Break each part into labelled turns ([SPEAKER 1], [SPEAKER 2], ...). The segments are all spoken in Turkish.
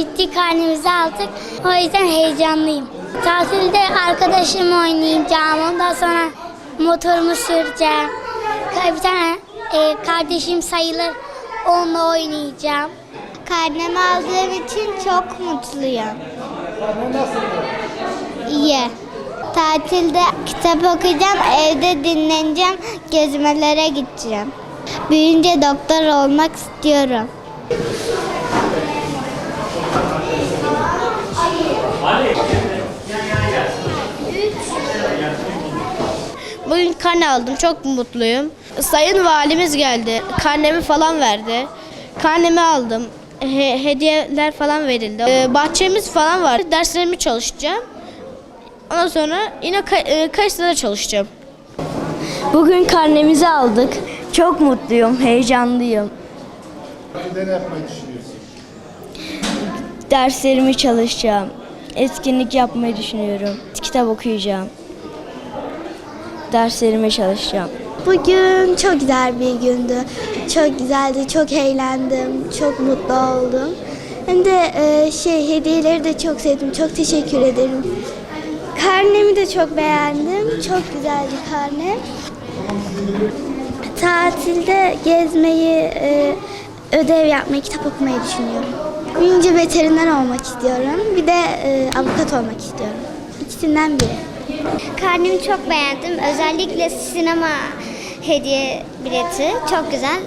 [SPEAKER 1] bitti, karnemizi aldık. O yüzden heyecanlıyım. Tatilde arkadaşımla oynayacağım. Ondan sonra motorumu süreceğim. Bir tane kardeşim sayılır. Onunla oynayacağım. Karnemi aldığım için çok mutluyum.
[SPEAKER 2] Karne nasıl?
[SPEAKER 1] İyi. Tatilde kitap okuyacağım, evde dinleneceğim, gezmelere gideceğim. Büyüyünce doktor olmak istiyorum.
[SPEAKER 3] Bugün karne aldım, çok mutluyum. Sayın valimiz geldi, karnemi falan verdi. Karnemi aldım, hediyeler falan verildi. Bahçemiz falan var, derslerimi çalışacağım. Ondan sonra yine kayısıda çalışacağım.
[SPEAKER 4] Bugün karnemizi aldık. Çok mutluyum, heyecanlıyım.
[SPEAKER 2] Tatilde ne yapmayı düşünüyorsun?
[SPEAKER 4] Derslerimi çalışacağım. Etkinlik yapmayı düşünüyorum. Kitap okuyacağım. Derslerime çalışacağım.
[SPEAKER 1] Bugün çok güzel bir gündü. Çok güzeldi, çok eğlendim, çok mutlu oldum. Hem de hediyeleri de çok sevdim, çok teşekkür ederim. Karnemi de çok beğendim, çok güzeldi karnem. Tatilde gezmeyi, ödev yapmayı, kitap okumayı düşünüyorum. Büyüyünce veteriner olmak istiyorum, bir de avukat olmak istiyorum. İkisinden biri. Karnemi çok beğendim. Özellikle sinema hediye bileti çok güzel.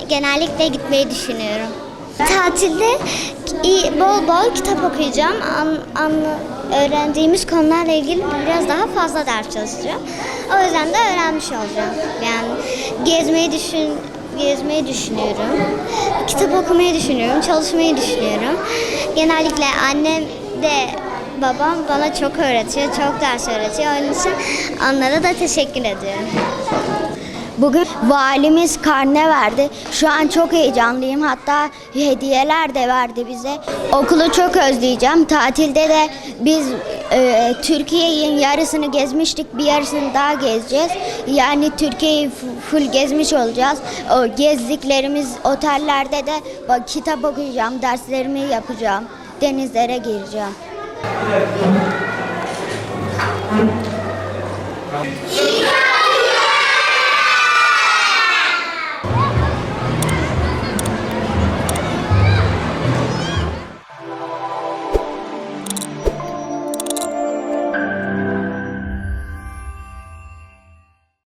[SPEAKER 1] Genellikle gitmeyi düşünüyorum. Tatilde bol bol kitap okuyacağım. Öğrendiğimiz konularla ilgili biraz daha fazla ders çalışacağım. O yüzden de öğrenmiş olacağım. Yani gezmeyi düşünüyorum. Kitap okumayı düşünüyorum, çalışmayı düşünüyorum. Genellikle annem de babam bana çok öğretiyor, çok ders öğretiyor. Onun için onlara da teşekkür ediyorum.
[SPEAKER 4] Bugün valimiz karne verdi. Şu an çok heyecanlıyım. Hatta hediyeler de verdi bize. Okulu çok özleyeceğim. Tatilde de biz Türkiye'nin yarısını gezmiştik. Bir yarısını daha gezeceğiz. Yani Türkiye'yi full gezmiş olacağız. O gezdiklerimiz otellerde de kitap okuyacağım, derslerimi yapacağım. Denizlere gireceğim.
[SPEAKER 1] İyi